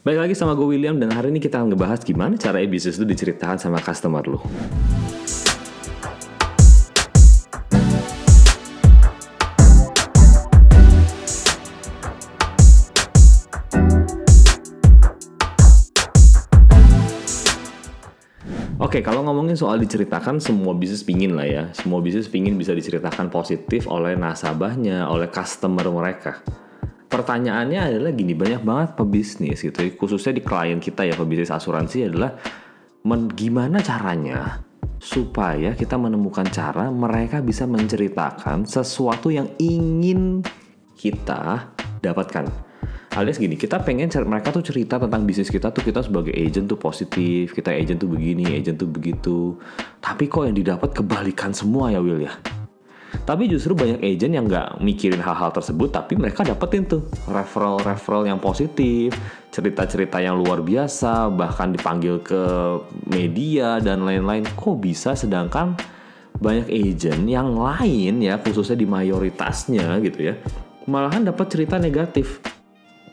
Baik lagi sama gue William, dan hari ini kita akan ngebahas gimana cara bisnis itu diceritakan sama customer lo. Oke, kalau ngomongin soal diceritakan, semua bisnis pingin lah ya. Semua bisnis pingin bisa diceritakan positif oleh nasabahnya, oleh customer mereka. Pertanyaannya adalah gini, banyak banget pebisnis gitu ya, khususnya di klien kita ya, pebisnis asuransi adalah gimana caranya supaya kita menemukan cara mereka bisa menceritakan sesuatu yang ingin kita dapatkan. Alias gini, kita pengen mereka tuh cerita tentang bisnis kita tuh, kita sebagai agent tuh positif, kita agent tuh begini, agent tuh begitu. Tapi kok yang didapat kebalikan semua ya Will ya. Tapi justru banyak agent yang gak mikirin hal-hal tersebut, tapi mereka dapetin tuh referral yang positif, cerita-cerita yang luar biasa, bahkan dipanggil ke media dan lain-lain. Kok bisa, sedangkan banyak agent yang lain ya, khususnya di mayoritasnya gitu ya, malahan dapat cerita negatif.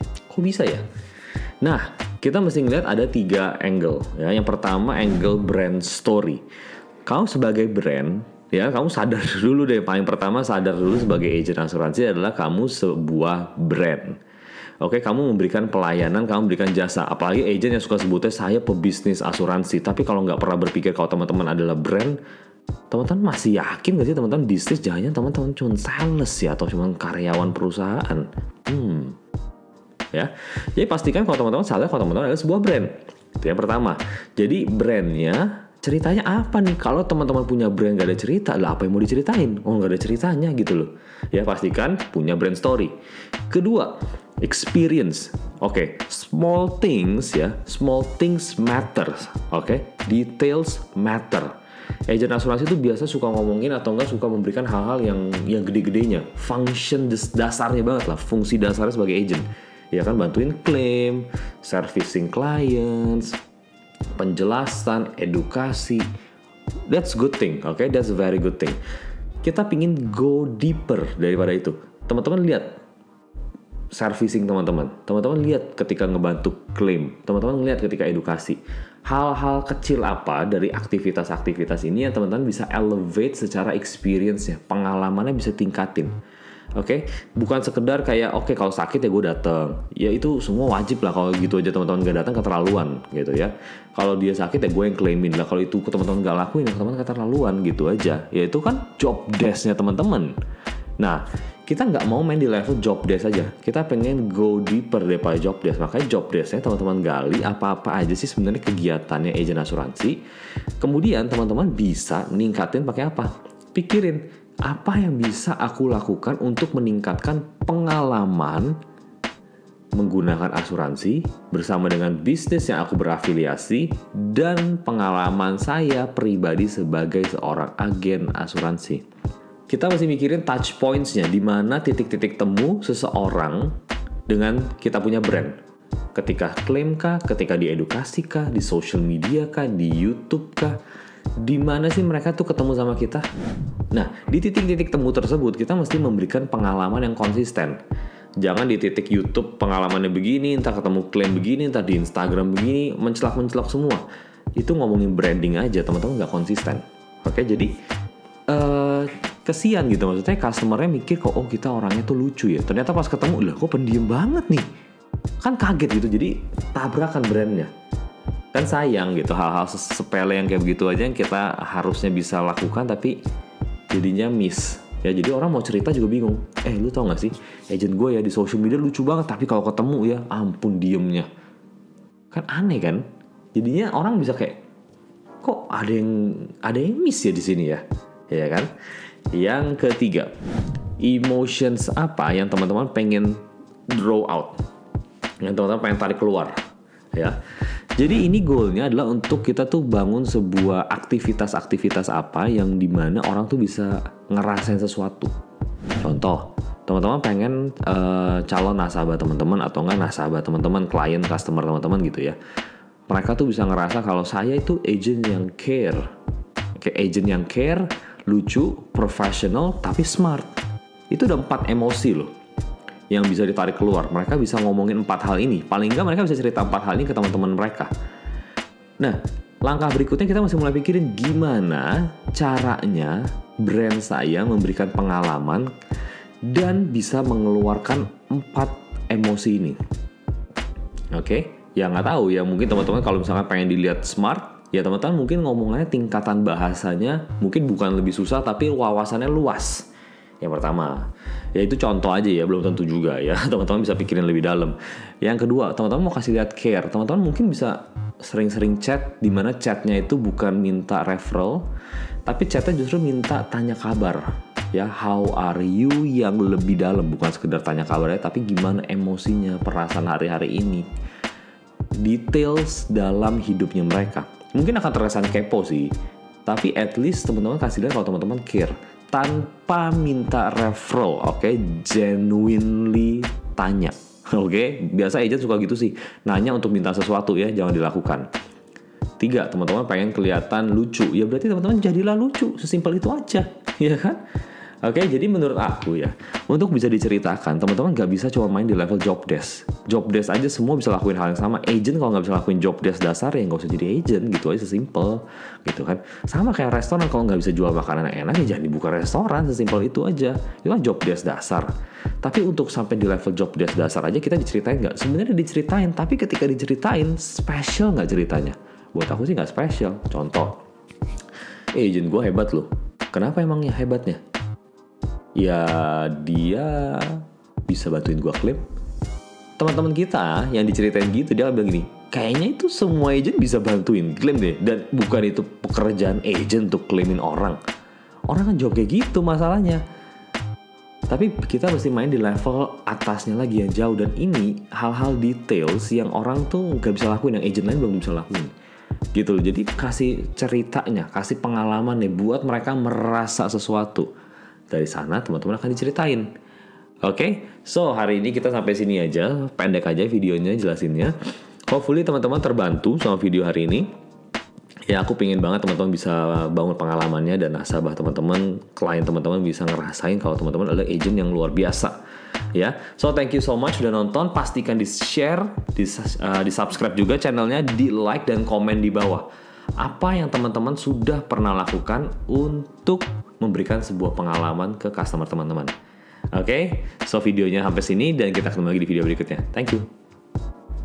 Kok bisa ya? Nah, kita mesti ngeliat ada 3 angle ya. Yang pertama, angle brand story. Kau sebagai brand ya, kamu sadar dulu deh, paling pertama sadar dulu sebagai agent asuransi adalah kamu sebuah brand. Oke, kamu memberikan pelayanan, kamu memberikan jasa. Apalagi agent yang suka sebutnya saya pebisnis asuransi. Tapi kalau nggak pernah berpikir kalau teman-teman adalah brand, teman-teman masih yakin nggak sih teman-teman bisnis? Jangan teman-teman cuma sales ya, atau cuma karyawan perusahaan. Ya, jadi pastikan kalau teman-teman sadar kalau teman-teman adalah sebuah brand. Itu yang pertama. Jadi brandnya ceritanya apa nih? Kalau teman-teman punya brand gak ada cerita, lah apa yang mau diceritain? Oh, gak ada ceritanya gitu loh. Ya, pastikan punya brand story. Kedua, experience. Oke, small things ya, small things matters. Oke, details matter. Agent asuransi itu biasa suka ngomongin atau enggak suka memberikan hal-hal yang gede-gedenya, function dasarnya banget lah, fungsi dasarnya sebagai agent. Ya kan, bantuin claim, servicing clients, penjelasan, edukasi. That's good thing, okay? That's a very good thing. Kita pingin go deeper daripada itu. Teman-teman lihat servicing teman-teman lihat ketika ngebantu claim, teman-teman lihat ketika edukasi. Hal-hal kecil apa dari aktivitas-aktivitas ini yang teman-teman bisa elevate secara experience-nya, pengalamannya bisa tingkatin. Oke, bukan sekedar kayak oke, kalau sakit ya gue datang. Ya itu semua wajib lah, kalau gitu aja teman-teman gak datang keterlaluan gitu ya. Kalau dia sakit ya gue yang claimin lah. Kalau itu teman-teman gak lakuin ya teman-teman keterlaluan gitu aja. Ya itu kan job desk-nya teman-teman. Nah, kita nggak mau main di level job desk aja. Kita pengen go deeper daripada job desk. Makanya job desk-nya teman-teman gali apa-apa aja sih sebenarnya kegiatannya agent asuransi. Kemudian teman-teman bisa meningkatin pakai apa? Pikirin, apa yang bisa aku lakukan untuk meningkatkan pengalaman menggunakan asuransi bersama dengan bisnis yang aku berafiliasi dan pengalaman saya pribadi sebagai seorang agen asuransi. Kita mesti mikirin touch points-nya, di mana titik-titik temu seseorang dengan kita punya brand. Ketika klaim kah, ketika di edukasi kah, di social media kah, di YouTube kah, di mana sih mereka tuh ketemu sama kita? Nah, di titik-titik temu tersebut kita mesti memberikan pengalaman yang konsisten. Jangan di titik YouTube pengalamannya begini, entah ketemu klaim begini, entah di Instagram begini, mencelak-mencelak semua. Itu ngomongin branding aja, teman-teman nggak konsisten. Oke, jadi kesian gitu, maksudnya customer-nya mikir kok oh kita orangnya tuh lucu ya. Ternyata pas ketemu, lah kok pendiam banget nih. Kan kaget gitu, jadi tabrakan brandnya. Kan sayang gitu, hal-hal sepele yang kayak begitu aja yang kita harusnya bisa lakukan tapi jadinya miss. Ya, jadi orang mau cerita juga bingung. Lu tau gak sih, agent gue ya di social media lucu banget, tapi kalau ketemu ya ampun diemnya. Kan aneh kan? Jadinya orang bisa kayak, kok ada yang miss ya di sini ya? Ya kan? Yang ketiga, emotions apa yang teman-teman pengen draw out, yang teman-teman pengen tarik keluar, ya. Jadi ini goalnya adalah untuk kita tuh bangun sebuah aktivitas-aktivitas apa yang dimana orang tuh bisa ngerasain sesuatu. Contoh, teman-teman pengen calon nasabah teman-teman atau enggak nasabah teman-teman, klien, customer teman-teman gitu ya. Mereka tuh bisa ngerasa kalau saya itu agent yang care. Kayak agent yang care, lucu, professional, tapi smart. Itu udah 4 emosi loh. yang bisa ditarik keluar. Mereka bisa ngomongin 4 hal ini. Paling nggak mereka bisa cerita 4 hal ini ke teman-teman mereka. Nah, langkah berikutnya kita masih mulai pikirin gimana caranya brand saya memberikan pengalaman dan bisa mengeluarkan 4 emosi ini. Oke? Ya nggak tahu ya, mungkin teman-teman kalau misalkan pengen dilihat smart, ya teman-teman mungkin ngomongnya tingkatan bahasanya mungkin bukan lebih susah tapi wawasannya luas. Yang pertama, ya itu contoh aja ya, belum tentu juga ya. Teman-teman bisa pikirin lebih dalam. Yang kedua, teman-teman mau kasih lihat care. Teman-teman mungkin bisa sering-sering chat, di mana chatnya itu bukan minta referral, tapi chatnya justru minta tanya kabar. Ya, how are you yang lebih dalam, bukan sekedar tanya kabarnya, tapi gimana emosinya, perasaan hari-hari ini. Details dalam hidupnya mereka. Mungkin akan terkesan kepo sih, tapi at least teman-teman kasih lihat kalau teman-teman care tanpa minta referral, oke? Genuinely tanya, oke? Biasa agent suka gitu sih, nanya untuk minta sesuatu ya, jangan dilakukan. 3, teman-teman pengen kelihatan lucu, ya berarti teman-teman jadilah lucu, sesimpel itu aja, ya kan? Oke, jadi menurut aku ya, untuk bisa diceritakan, teman-teman nggak bisa cuma main di level job desk. Job desk aja semua bisa lakuin hal yang sama. Agent kalau nggak bisa lakuin job desk dasar ya nggak usah jadi agent, gitu aja sesimpel, gitu kan. Sama kayak restoran, kalau nggak bisa jual makanan yang enak ya jangan dibuka restoran, sesimpel itu aja. Itu kan job desk dasar. Tapi untuk sampai di level job desk dasar aja kita diceritain nggak? Sebenarnya diceritain, tapi ketika diceritain special nggak ceritanya? Buat aku sih nggak special. Contoh, agent gue hebat loh. Kenapa emangnya hebatnya? Ya dia bisa bantuin gua klaim. Teman-teman kita yang diceritain gitu, dia bilang gini, kayaknya itu semua agent bisa bantuin klaim deh. Dan bukan itu pekerjaan agent untuk klaimin orang. Orang kan jawab kayak gitu masalahnya. Tapi kita mesti main di level atasnya lagi yang jauh. Dan ini hal-hal details yang orang tuh gak bisa lakuin, yang agent lain belum bisa lakuin gitu. Jadi kasih ceritanya, kasih pengalaman nih buat mereka merasa sesuatu. Dari sana teman-teman akan diceritain. Oke, so hari ini kita sampai sini aja. Pendek aja videonya jelasinnya. Hopefully teman-teman terbantu sama video hari ini. Ya aku pingin banget teman-teman bisa bangun pengalamannya dan nasabah teman-teman, klien teman-teman bisa ngerasain kalau teman-teman adalah agent yang luar biasa. Ya, so thank you so much sudah nonton. Pastikan di share, di subscribe juga channelnya, di like dan komen di bawah. Apa yang teman-teman sudah pernah lakukan untuk memberikan sebuah pengalaman ke customer teman-teman. Oke, so videonya sampai sini dan kita ketemu lagi di video berikutnya. Thank you.